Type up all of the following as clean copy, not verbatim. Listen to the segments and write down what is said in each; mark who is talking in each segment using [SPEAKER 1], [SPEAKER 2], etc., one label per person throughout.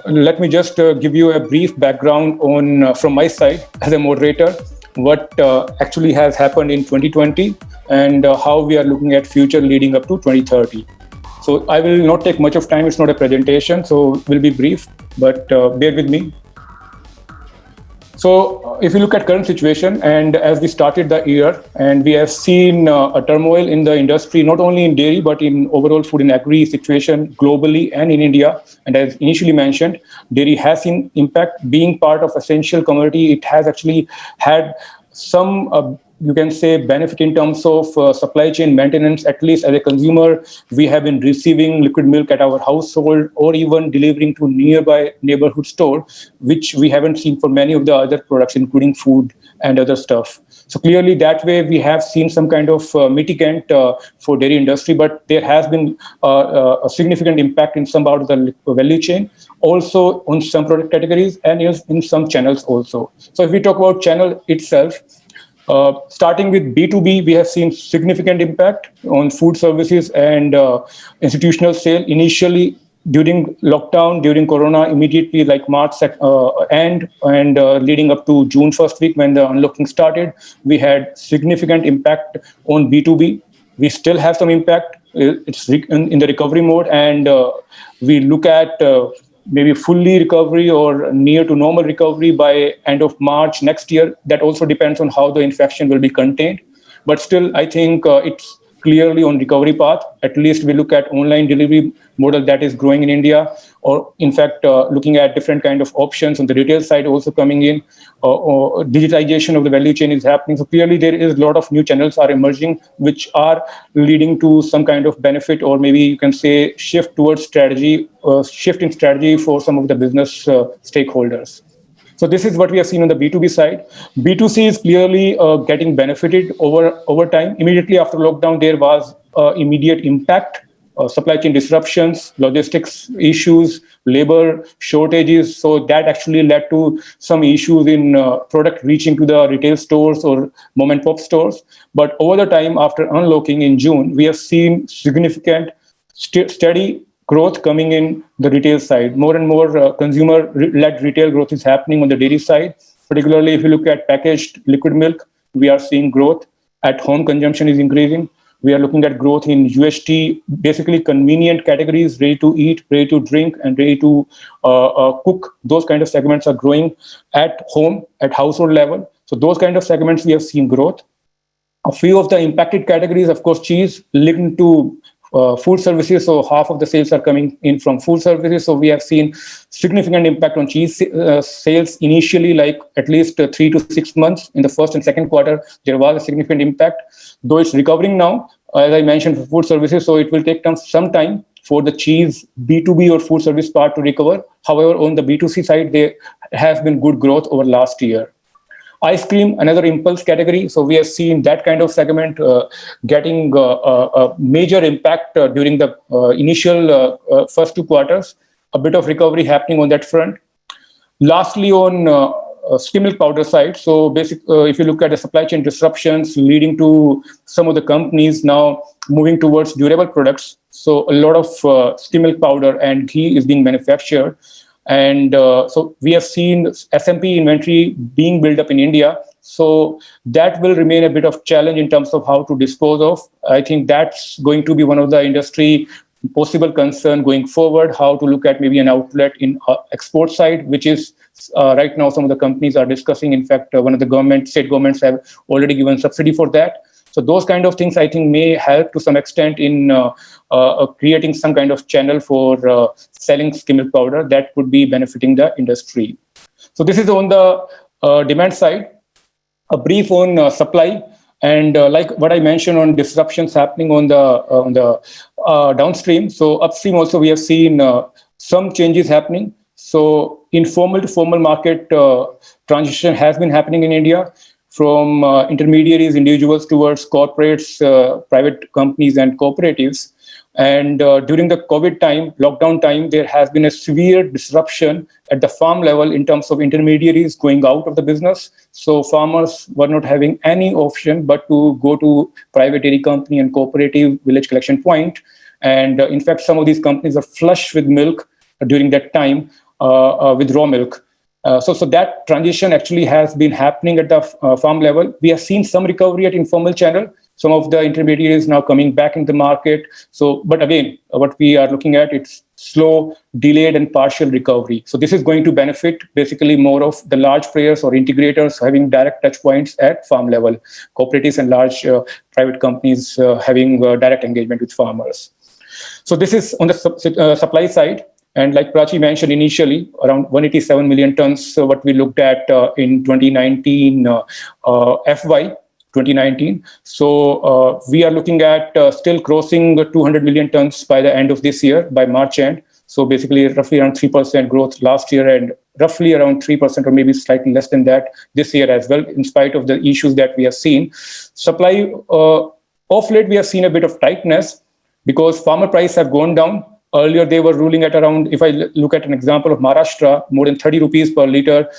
[SPEAKER 1] Let me just give you a brief background on from my side as a moderator, what actually has happened in 2020 and how we are looking at future leading up to 2030. So I will not take much of time. It's not a presentation, so will be brief, but bear with me. So if you look at current situation, and as we started the year, and we have seen a turmoil in the industry, not only in dairy, but in overall food and agri situation globally and in India. And as initially mentioned, dairy has seen impact. Being part of essential commodity, it has actually had some you can say benefit in terms of supply chain maintenance. At least as a consumer, we have been receiving liquid milk at our household or even delivering to nearby neighborhood store, which we haven't seen for many of the other products, including food and other stuff. So clearly that way we have seen some kind of mitigant for dairy industry, but there has been a significant impact in some part of the value chain, also on some product categories and in some channels also. So if we talk about channel itself, starting with B2B, we have seen significant impact on food services and institutional sale. Initially, during lockdown, during Corona, immediately like March end and leading up to June first week when the unlocking started, we had significant impact on B2B. We still have some impact. It's in the recovery mode, and we look at maybe fully recovery or near to normal recovery by end of March next year. That also depends on how the infection will be contained. But still, I think it's clearly on recovery path. At least we look at online delivery model that is growing in India, or in fact, looking at different kind of options on the retail side also coming in, or digitization of the value chain is happening. So clearly there is a lot of new channels are emerging, which are leading to some kind of benefit, or maybe you can say shift towards strategy, shift in strategy for some of the business stakeholders. So this is what we have seen on the B2B side. B2C is clearly getting benefited over time. Immediately after lockdown, there was immediate impact, supply chain disruptions, logistics issues, labor shortages. So that actually led to some issues in product reaching to the retail stores or mom and pop stores. But over the time after unlocking in June, we have seen significant steady growth coming in the retail side. More and more consumer-led retail growth is happening on the dairy side. Particularly if you look at packaged liquid milk, we are seeing growth. At home consumption is increasing. We are looking at growth in UHT, basically convenient categories, ready to eat, ready to drink, and ready to cook. Those kind of segments are growing at home, at household level. So those kind of segments we have seen growth. A few of the impacted categories, of course, cheese linked to food services, so half of the sales are coming in from food services. So we have seen significant impact on cheese sales initially, like at least 3 to 6 months. In the first and second quarter, there was a significant impact, though it's recovering now, as I mentioned, for food services. So it will take some time for the cheese B2B or food service part to recover. However, on the B2C side, there has been good growth over last year. Ice cream, another impulse category. So we have seen that kind of segment getting a major impact during the initial first 2 quarters. A bit of recovery happening on that front. Lastly, on skim milk powder side, so if you look at the supply chain disruptions leading to some of the companies now moving towards durable products. So a lot of skim milk powder and ghee is being manufactured. And so we have seen SMP inventory being built up in India. So that will remain a bit of challenge in terms of how to dispose of. I think that's going to be one of the industry possible concern going forward, how to look at maybe an outlet in export side, which is right now some of the companies are discussing. In fact, one of the state governments have already given subsidy for that. So those kind of things, I think, may help to some extent in creating some kind of channel for selling skim milk powder that could be benefiting the industry. So this is on the demand side. A brief on supply, and like what I mentioned on disruptions happening on the downstream. So upstream also we have seen some changes happening. So informal to formal market transition has been happening in India, from intermediaries, individuals towards corporates, private companies and cooperatives. And during the COVID time, lockdown time, there has been a severe disruption at the farm level in terms of intermediaries going out of the business. So farmers were not having any option but to go to private dairy company and cooperative village collection point. And in fact, some of these companies are flush with milk during that time. with raw milk. So that transition actually has been happening at the farm level. We have seen some recovery at informal channel. Some of the intermediaries now coming back in the market. So, but again, what we are looking at, it's slow, delayed, and partial recovery. So this is going to benefit basically more of the large players or integrators having direct touch points at farm level, cooperatives and large private companies having direct engagement with farmers. So this is on the supply side. And like Prachi mentioned initially, around 187 million tons, what we looked at in 2019 FY 2019. So we are looking at still crossing 200 million tons by the end of this year, by March end. So basically roughly around 3% growth last year and roughly around 3% or maybe slightly less than that this year as well, in spite of the issues that we have seen. Supply, of late, we have seen a bit of tightness because farmer prices have gone down. Earlier, they were ruling at around, if I look at an example of Maharashtra, more than 30 rupees per liter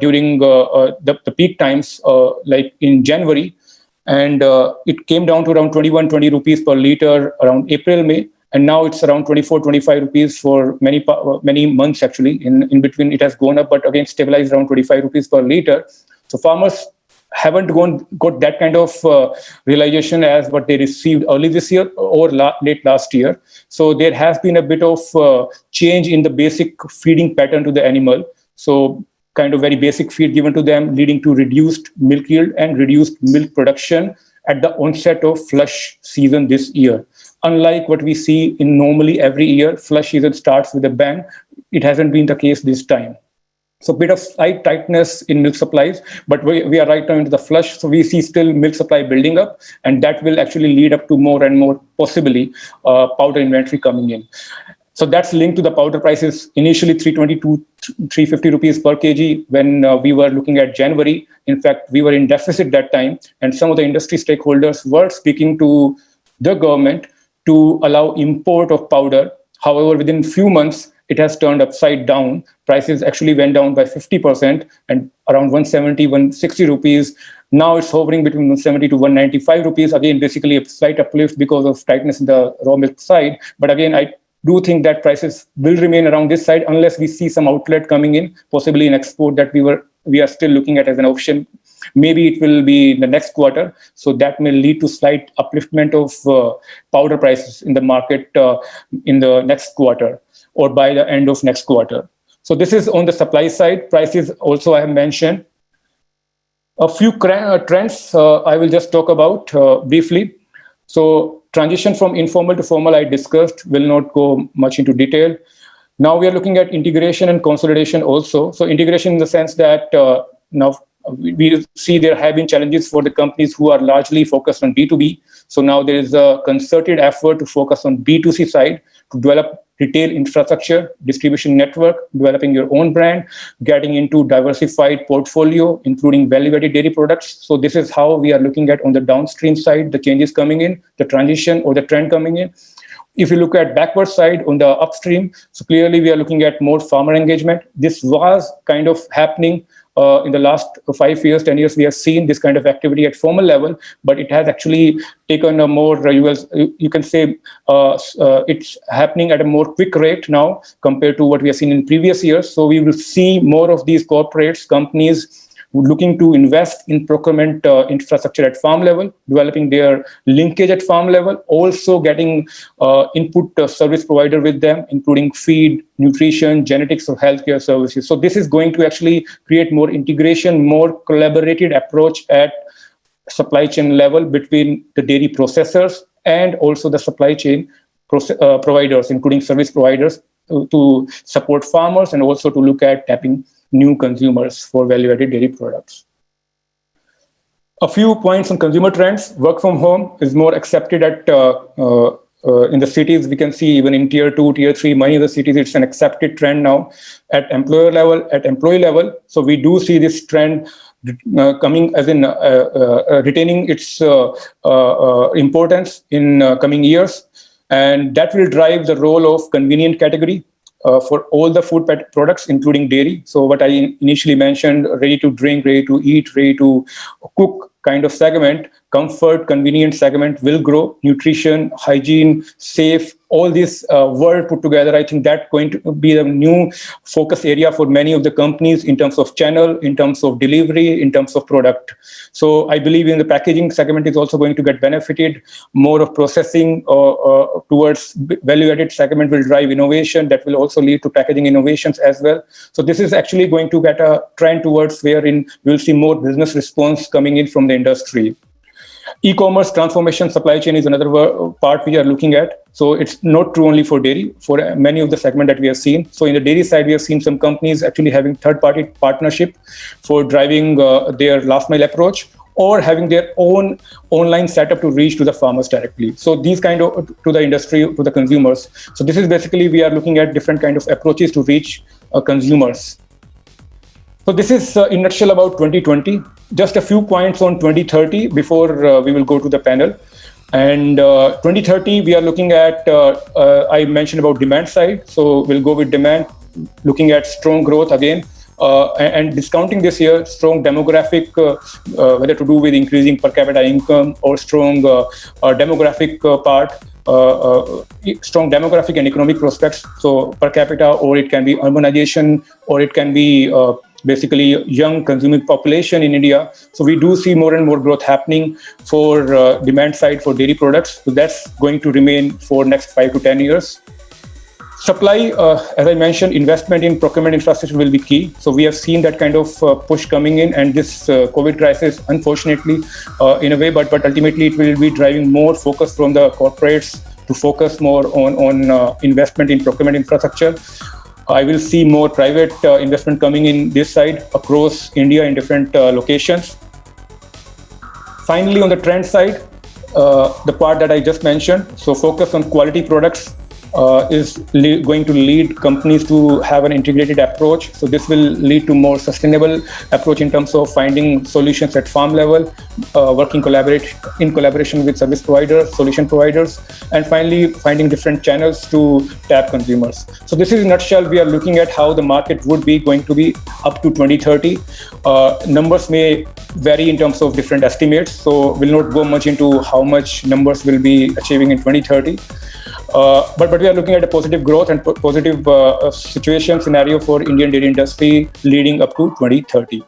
[SPEAKER 1] during the peak times, like in January. And it came down to around 21, 20 rupees per liter around April, May. And now it's around 24, 25 rupees for many months, actually. In between, it has gone up, but again, stabilized around 25 rupees per liter. So farmers haven't got that kind of realization as what they received early this year or late last year. So there has been a bit of change in the basic feeding pattern to the animal. So kind of very basic feed given to them, leading to reduced milk yield and reduced milk production at the onset of flush season this year. Unlike what we see in normally every year, flush season starts with a bang. It hasn't been the case this time. So a bit of slight tightness in milk supplies, but we are right now into the flush. So we see still milk supply building up, and that will actually lead up to more and more, possibly, powder inventory coming in. So that's linked to the powder prices, initially 320 to 350 rupees per kg when we were looking at January. In fact, we were in deficit that time, and some of the industry stakeholders were speaking to the government to allow import of powder. However, within few months, it has turned upside down. Prices actually went down by 50% and around 170, 160 rupees. Now it's hovering between 170 to 195 rupees. Again, basically a slight uplift because of tightness in the raw milk side. But again, I do think that prices will remain around this side unless we see some outlet coming in, possibly in export that we are still looking at as an option. Maybe it will be in the next quarter. So that may lead to slight upliftment of powder prices in the market in the next quarter, or by the end of next quarter. So this is on the supply side. Prices also I have mentioned. A few trends I will just talk about briefly. So transition from informal to formal I discussed, will not go much into detail. Now we are looking at integration and consolidation also. So integration in the sense that now we see there have been challenges for the companies who are largely focused on B2B. So now there is a concerted effort to focus on B2C side, to develop retail infrastructure, distribution network, developing your own brand, getting into diversified portfolio, including value-added dairy products. So this is how we are looking at on the downstream side, the changes coming in, the transition or the trend coming in. If you look at backward side on the upstream, so clearly we are looking at more farmer engagement. This was kind of happening in the last 5 years, 10 years. We have seen this kind of activity at formal level, but it has actually taken a more, you can say, it's happening at a more quick rate now compared to what we have seen in previous years. So we will see more of these corporates, companies looking to invest in procurement infrastructure at farm level, developing their linkage at farm level, also getting input service provider with them, including feed, nutrition, genetics, or healthcare services. So this is going to actually create more integration, more collaborated approach at supply chain level between the dairy processors and also the supply chain providers, including service providers, to support farmers and also to look at tapping new consumers for value-added dairy products. A few points on consumer trends. Work from home is more accepted at in the cities. We can see even in tier 2, tier 3, many of the cities, it's an accepted trend now at employer level, at employee level. So we do see this trend coming as in retaining its importance in coming years. And that will drive the role of convenient category for all the food products, including dairy. So what I initially mentioned, ready to drink, ready to eat, ready to cook kind of segment comfort, convenience segment will grow. Nutrition, hygiene, safe, all this word put together, I think that's going to be a new focus area for many of the companies in terms of channel, in terms of delivery, in terms of product. So I believe in the packaging segment is also going to get benefited. More of processing towards value-added segment will drive innovation. That will also lead to packaging innovations as well. So this is actually going to get a trend towards wherein we'll see more business response coming in from the industry. E-commerce transformation supply chain is another part we are looking at. So it's not true only for dairy, for many of the segment that we have seen. So in the dairy side, we have seen some companies actually having third-party partnership for driving their last mile approach, or having their own online setup to reach to the farmers directly. So these kind of to the industry, to the consumers. So this is basically we are looking at different kind of approaches to reach consumers. So this is in a nutshell about 2020. Just a few points on 2030 before we will go to the panel. And 2030, we are looking at, I mentioned about demand side. So we'll go with demand, looking at strong growth again. And discounting this year, strong demographic, whether to do with increasing per capita income or strong demographic part, strong demographic and economic prospects. So per capita, or it can be urbanization, or it can be basically young consuming population in India. So we do see more and more growth happening for demand side for dairy products. So that's going to remain for next 5 to 10 years. Supply, as I mentioned, investment in procurement infrastructure will be key. So we have seen that kind of push coming in, and this COVID crisis, unfortunately, in a way, but ultimately it will be driving more focus from the corporates to focus more on investment in procurement infrastructure. I will see more private investment coming in this side across India in different locations. Finally, on the trend side, the part that I just mentioned, so focus on quality products is going to lead companies to have an integrated approach. So this will lead to more sustainable approach in terms of finding solutions at farm level, working in collaboration with service providers, solution providers, and finally finding different channels to tap consumers. So this is in a nutshell, we are looking at how the market would be going to be up to 2030. Numbers may vary in terms of different estimates, so we'll not go much into how much numbers will be achieving in 2030. But we are looking at a positive growth and positive situation scenario for Indian dairy industry leading up to 2030.